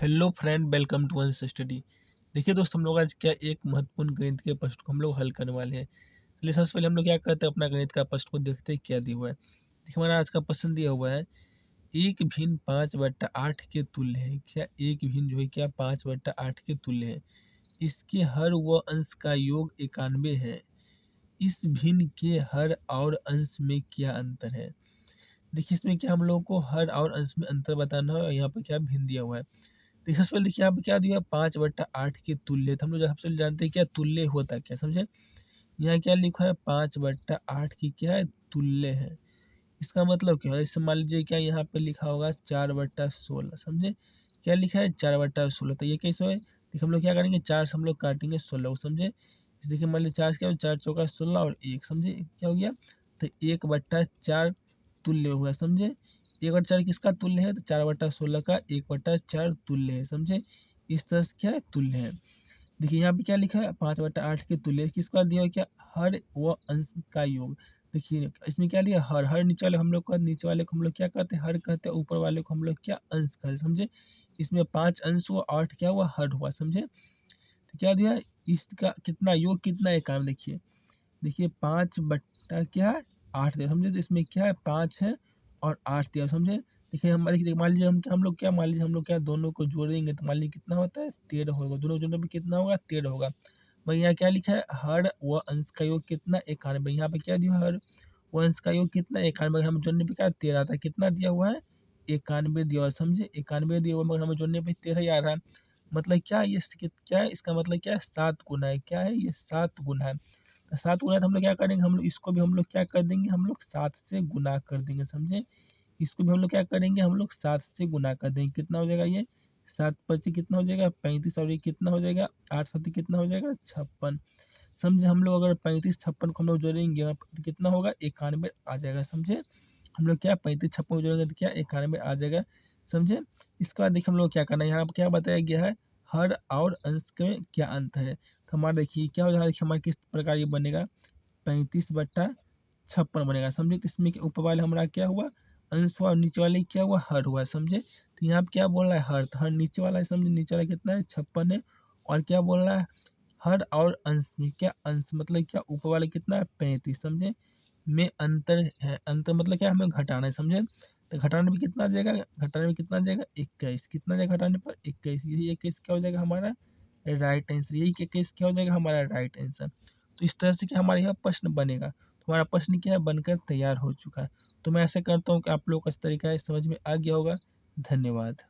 Hello friend, welcome to one study. देखिए दोस्त, हम लोग आज क्या एक महत्वपूर्ण गणित के प्रश्न को हम लोग हल करने वाले हैं। चलिए सबसे पहले हम लोग क्या करते हैं, अपना गणित का प्रश्न को देखते हैं क्या दिया हुआ है। देखिए हमारा आज का प्रश्न दिया हुआ है, एक भिन्न 5/8 के तुल्य है। क्या एक भिन्न जो है क्या 5/8 के तुल्य है। इसके हर व अंश का योग 91 है। इस भिन्न के हर और अंश में क्या अंतर है। देखिए इसमें क्या हम लोगों को हर और अंश में अंतर बताना है और यहाँ पे क्या भिन्न दिया हुआ है। देखिए सबसे पहले देखिए यहाँ पे क्या दिया है, 5/8 के तुल्य। तो हम लोग सबसे पहले जानते हैं क्या तुल्य होता है, क्या समझे। यहाँ क्या लिखा है, 5/8 की क्या है, तुल्य है। इसका मतलब क्या है, इससे मान लीजिए क्या यहाँ पे लिखा होगा 4/16, समझे। क्या लिखा है 4/16, तो ये कैसे है। देखिए हम लोग क्या करेंगे, 4 से हम लोग काटेंगे 16 को, समझे। देखिए मान लीजिए 4 क्या हो, 4 चौका 16 और 1, समझे क्या हो गया। तो 1/4 तुल्य हुआ, समझे। 1/4 किसका तुल्य है, तो 4/16 का 1/4 तुल्य है, समझे। इस तरह से क्या है, तुल्य है। देखिए यहाँ पे क्या लिखा है, 5/8 के तुल्य किसका दिया है, क्या हर व अंश का योग। देखिए इसमें क्या लिया, हर हर नीचे वाले हम लोग का, नीचे वाले को हम लोग क्या कहते हैं, हर कहते हैं। ऊपर वाले को हम लोग क्या अंश कहते हैं, समझे। इसमें 5 अंश हुआ, 8 क्या हुआ, हर हुआ, समझे। तो क्या दिया है, इसका कितना योग, कितना है काम। देखिए देखिए 5/8 दिया, समझे। तो इसमें क्या है, 5 है और 8 दिया, समझे। देखिए हमारे देखिए मान लीजिए हम लोग क्या, मान लीजिए हम लोग क्या दोनों को जोड़ेंगे तो मान लीजिए कितना होता है, 13 होगा। दोनों को जोड़ने पे कितना होगा, 13 होगा। भाई यहाँ क्या लिखा है, हर व अंश का योग कितना, 91। यहाँ पे क्या दिया, हर व अंश का योग कितना, 91। हम जोड़ने पे क्या 13 आता है, कितना दिया हुआ है, 91 दिया हुआ है, समझे। 91 दिया हुआ, मगर हमें जोड़ने पे 13 ही आ रहा है। मतलब क्या है, ये क्या है, इसका मतलब क्या है, 7 गुना है। क्या है, ये 7 गुना है। तो 7 गुना है तो हम लोग क्या करेंगे, हम लोग इसको भी हम लोग क्या कर देंगे, हम लोग 7 से गुना कर देंगे, समझे। इसको भी हम लोग क्या करेंगे, हम लोग 7 से गुना कर देंगे। कितना हो जाएगा ये, 7×5 कितना हो जाएगा, 35। और ये कितना हो जाएगा, 8×7 कितना हो जाएगा, 56, समझे। हम लोग अगर 35-56 को हम लोग जोड़ेंगे तो कितना होगा, 91 आ जाएगा, समझे। हम लोग क्या 35-56 को जोड़ेंगे तो क्या 91 आ जाएगा, समझे। इसके बाद देखिए हम लोग क्या करना है, यहाँ पर क्या बताया गया है, हर और अंश में क्या अंतर है। तो हमारा देखिए क्या हो जाएगा, देखिए हमारा किस प्रकार ये बनेगा, 35/56 बनेगा, समझे। तो इसमें ऊपर वाले हमारा क्या हुआ, अंश हुआ, और नीचे वाले क्या हुआ, हर हुआ, समझे। तो यहाँ पे क्या बोल रहा है, हर, तो हर नीचे वाला है, समझे। नीचे वाला कितना है, 56 है। और क्या बोल रहा है, हर और अंश में क्या, अंश मतलब क्या, ऊपर वाला कितना है, 35, समझे। में अंतर है, अंतर मतलब क्या, हमें घटाना है, समझे। तो घटाने में कितना आ जाएगा, घटाने में कितना आ जाएगा, 21। कितना आ जाएगा घटाने पर, 21। यही 21 क्या हो जाएगा हमारा राइट आंसर। यही 21 क्या हो जाएगा हमारा राइट आंसर। तो इस तरह से क्या हमारे यहाँ प्रश्न बनेगा। तो हमारा प्रश्न क्या है, बनकर तैयार हो चुका है। तो मैं ऐसे करता हूँ कि आप लोगों को इस तरीका समझ में आ गया होगा। धन्यवाद।